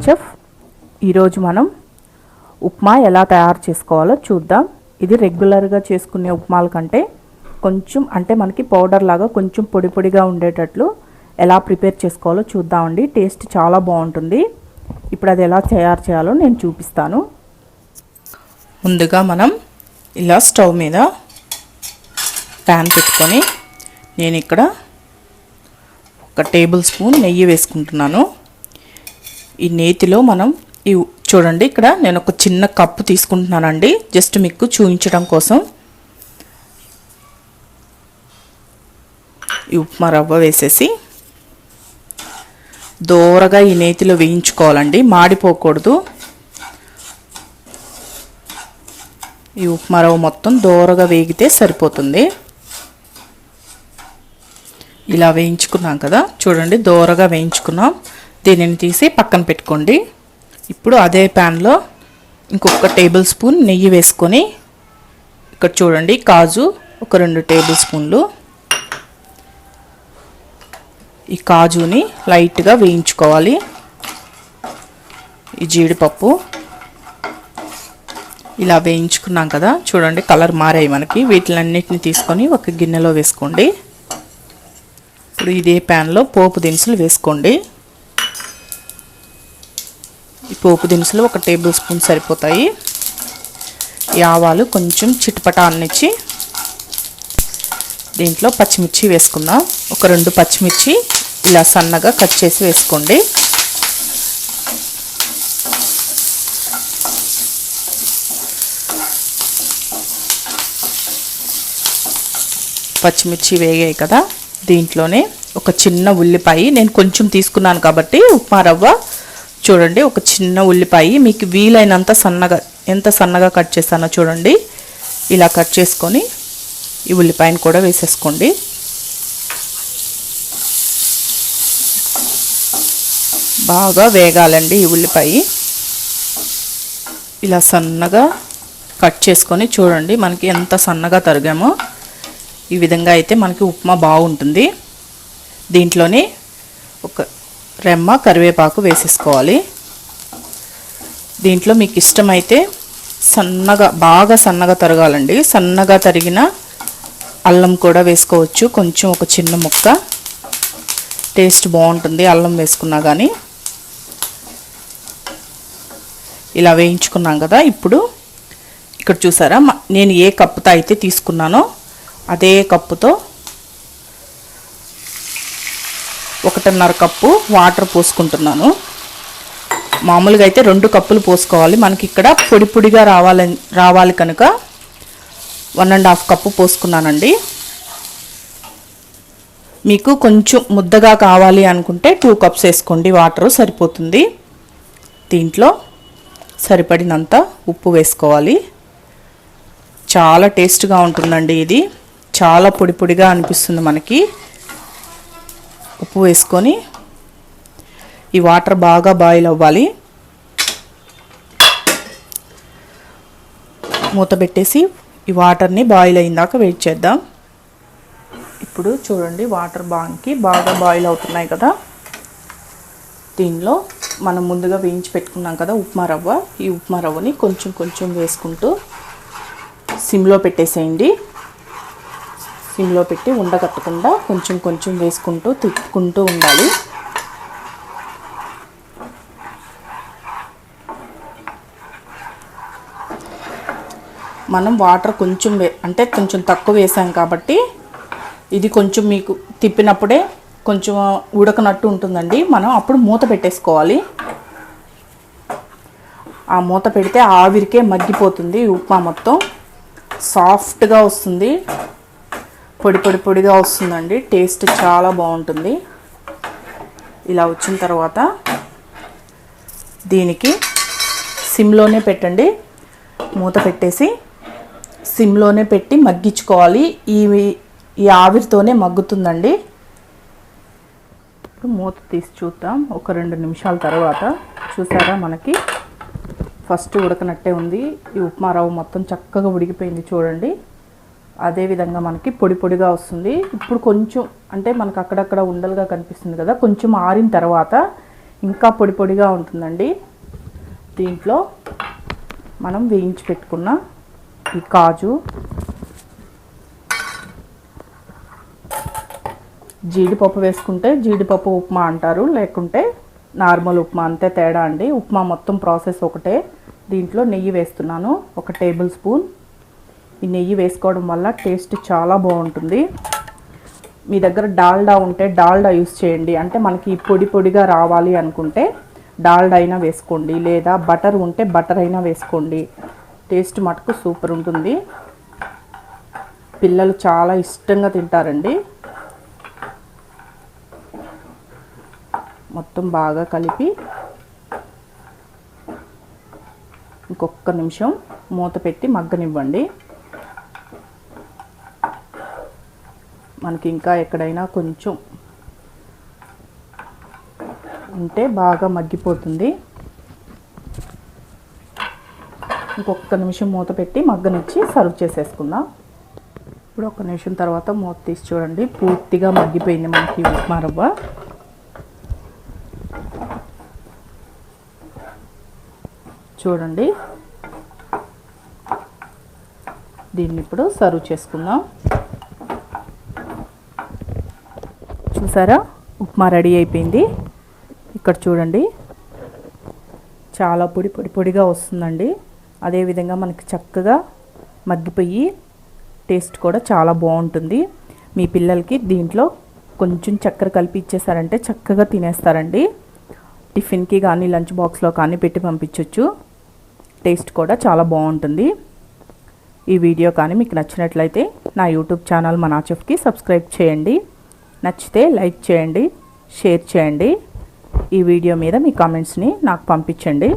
Chef. ఈరోజు మనం ఉప్మా ఎలా తయారు చేసుకోవాలో చూద్దాం. ఇది రెగ్యులర్గా చేసుకునే ఉప్మాల కంటే కొంచెం అంటే మనకి పౌడర్ లాగా కొంచెం పొడి పొడిగా ఉండేటట్లు ఎలా ప్రిపేర్ చేసుకోవాలో చూద్దామండి. టేస్ట్ చాలా బాగుంటుంది. ఇప్పుడు అది ఎలా తయారు చేయాలో నేను చూపిస్తాను. ముందుగా మనం ఇలా స్టవ్ మీద ప్యాన్ పెట్టుకొని నేను ఇక్కడ 1 టేబుల్ స్పూన్ నెయ్యి వేసుకుంటున్నాను. ఈ నేతిలో మనం చూడండి, ఇక్కడ నేను ఒక చిన్న కప్పు తీసుకుంటున్నానండి, జస్ట్ మీకు చూపించడం కోసం. ఈ ఉప్మా రవ్వ వేసేసి దోరగా ఈ నేతిలో వేయించుకోవాలండి, మాడిపోకూడదు. ఈ ఉప్మా రవ్వ మొత్తం దోరగా వేగితే సరిపోతుంది. ఇలా వేయించుకున్నాం కదా, చూడండి దోరగా వేయించుకున్నాం. దీనిని తీసి పక్కన పెట్టుకోండి. ఇప్పుడు అదే ప్యాన్లో ఇంకొక టేబుల్ స్పూన్ నెయ్యి వేసుకొని ఇక్కడ చూడండి కాజు ఒక 2 టేబుల్ స్పూన్లు. ఈ కాజుని లైట్గా వేయించుకోవాలి. ఈ జీడిపప్పు ఇలా వేయించుకున్నాం కదా, చూడండి కలర్ మారాయి మనకి. వీటిలన్నిటిని తీసుకొని ఒక గిన్నెలో వేసుకోండి. ఇప్పుడు ఇదే ప్యాన్లో పోపు దినుసులు వేసుకోండి. ఈ పోపు దినుసులు 1 టేబుల్ స్పూన్ సరిపోతాయి. ఈ ఆవాలు కొంచెం చిటపట అన్నిచ్చి దీంట్లో పచ్చిమిర్చి వేసుకుందాం. ఒక 2 పచ్చిమిర్చి ఇలా సన్నగా కట్ చేసి వేసుకోండి. పచ్చిమిర్చి వేగాయి కదా, దీంట్లోనే ఒక చిన్న ఉల్లిపాయ నేను కొంచెం తీసుకున్నాను కాబట్టి ఉప్మా రవ్వ, చూడండి ఒక చిన్న ఉల్లిపాయ మీకు వీలైనంత సన్నగా, ఎంత సన్నగా కట్ చేస్తానో చూడండి, ఇలా కట్ చేసుకొని ఈ ఉల్లిపాయను కూడా వేసేసుకోండి. బాగా వేగాలండి ఈ ఉల్లిపాయ. ఇలా సన్నగా కట్ చేసుకొని చూడండి మనకి ఎంత సన్నగా తరిగామో, ఈ విధంగా అయితే మనకి ఉప్మా బాగుంటుంది. దీంట్లోనే ఒక రెమ్మ కరివేపాకు వేసేసుకోవాలి. దీంట్లో మీకు ఇష్టమైతే సన్నగా, బాగా సన్నగా తరగాలండి, సన్నగా తరిగిన అల్లం కూడా వేసుకోవచ్చు. కొంచెం ఒక చిన్న ముక్క, టేస్ట్ బాగుంటుంది అల్లం వేసుకున్నా కానీ. ఇలా వేయించుకున్నాం కదా, ఇప్పుడు ఇక్కడ చూసారా నేను ఏ కప్పుతో అయితే తీసుకున్నానో అదే కప్పుతో 1.5 కప్పు వాటర్ పోసుకుంటున్నాను. మామూలుగా అయితే 2 కప్పులు పోసుకోవాలి, మనకి ఇక్కడ పొడి పొడిగా రావాలి కనుక 1.5 కప్పు పోసుకున్నానండి. మీకు కొంచెం ముద్దగా కావాలి అనుకుంటే 2 కప్స్ వేసుకోండి, వాటరు సరిపోతుంది. దీంట్లో సరిపడినంత ఉప్పు వేసుకోవాలి. చాలా టేస్ట్గా ఉంటుందండి ఇది, చాలా పొడి పొడిగా అనిపిస్తుంది మనకి. ఉప్పు వేసుకొని ఈ వాటర్ బాగా బాయిల్ అవ్వాలి. మూత పెట్టేసి ఈ వాటర్ని బాయిల్ అయ్యేదాకా వెయిట్ చేద్దాం. ఇప్పుడు చూడండి వాటర్ బాగా బాయిల్ అవుతున్నాయి కదా, దీనిలో మనం ముందుగా వేయించి పెట్టుకున్నాం కదా ఉప్మా రవ్వ, ఈ ఉప్మా రవ్వని కొంచెం కొంచెం వేసుకుంటూ సిమ్లో పెట్టేసేయండి. సిమ్లో పెట్టి ఉండకట్టకుండా కొంచెం కొంచెం వేసుకుంటూ తిప్పుకుంటూ ఉండాలి. మనం వాటర్ కొంచెం అంటే కొంచెం తక్కువ వేసాం కాబట్టి ఇది కొంచెం మీకు తిప్పినప్పుడే కొంచెం ఉడకనట్టు ఉంటుందండి. మనం అప్పుడు మూత పెట్టేసుకోవాలి. ఆ మూత పెడితే ఆవిరికే మగ్గిపోతుంది ఉప్మా, మొత్తం సాఫ్ట్గా వస్తుంది, పొడి పొడిగా వస్తుందండి. టేస్ట్ చాలా బాగుంటుంది. ఇలా వచ్చిన తర్వాత దీనికి సిమ్లోనే పెట్టండి, మూత పెట్టేసి సిమ్లోనే పెట్టి మగ్గించుకోవాలి. ఈ ఆవిరితోనే మగ్గుతుందండి. ఇప్పుడు మూత తీసి చూద్దాం. ఒక 2 నిమిషాల తర్వాత చూసారా మనకి ఫస్ట్ ఉడకనట్టే ఉంది. ఈ ఉప్మా రవ్వ మొత్తం చక్కగా ఉడికిపోయింది చూడండి. అదే విధంగా మనకి పొడి పొడిగా వస్తుంది. ఇప్పుడు కొంచెం అంటే మనకు అక్కడక్కడ ఉండలుగా కనిపిస్తుంది కదా, కొంచెం ఆరిన తర్వాత ఇంకా పొడి పొడిగా ఉంటుందండి. దీంట్లో మనం వేయించి పెట్టుకున్న ఈ కాజు, జీడిపప్పు వేసుకుంటే జీడిపప్పు ఉప్మా అంటారు, లేకుంటే నార్మల్ ఉప్మా, అంతే తేడా అండి. ఉప్మా మొత్తం ప్రాసెస్ ఒకటే. దీంట్లో నెయ్యి వేస్తున్నాను 1 టేబుల్ స్పూన్. ఈ నెయ్యి వేసుకోవడం వల్ల టేస్ట్ చాలా బాగుంటుంది. మీ దగ్గర డాల్డా ఉంటే డాల్డా యూస్ చేయండి. అంటే మనకి పొడి పొడిగా రావాలి అనుకుంటే డాల్డా అయినా వేసుకోండి, లేదా బటర్ ఉంటే బటర్ అయినా వేసుకోండి. టేస్ట్ మటుకు సూపర్ ఉంటుంది. పిల్లలు చాలా ఇష్టంగా తింటారండి. మొత్తం బాగా కలిపి ఇంకొక నిమిషం మూత పెట్టి మగ్గనివ్వండి. మనకి ఇంకా ఎక్కడైనా కొంచెం ఉంటే బాగా మగ్గిపోతుంది. ఇంకొక నిమిషం మూత పెట్టి మగ్గనిచ్చి సర్వ్ చేసేసుకుందాం. ఇప్పుడు 1 నిమిషం తర్వాత మూత తీసి చూడండి, పూర్తిగా మగ్గిపోయింది మనకి ఉప్మా రవ్వ. చూడండి, దీన్ని ఇప్పుడు సర్వ్ చేసుకుందాం. చూసారా, ఉప్మా రెడీ అయిపోయింది. ఇక్కడ చూడండి, చాలా పొడిగా వస్తుందండి. అదేవిధంగా మనకి చక్కగా మగ్గిపోయి టేస్ట్ కూడా చాలా బాగుంటుంది. మీ పిల్లలకి దీంట్లో కొంచెం చక్కెర కలిపి ఇచ్చేసారంటే చక్కగా తినేస్తారండి. టిఫిన్కి కానీ లంచ్ బాక్స్లో కానీ పెట్టి పంపించవచ్చు. టేస్ట్ కూడా చాలా బాగుంటుంది. ఈ వీడియో కానీ మీకు నచ్చినట్లయితే నా యూట్యూబ్ ఛానల్ మనా చెఫ్కి సబ్స్క్రైబ్ చేయండి. నచ్చితే లైక్ చేయండి, షేర్ చేయండి. ఈ వీడియో మీద మీ కామెంట్స్ని నాకు పంపించండి.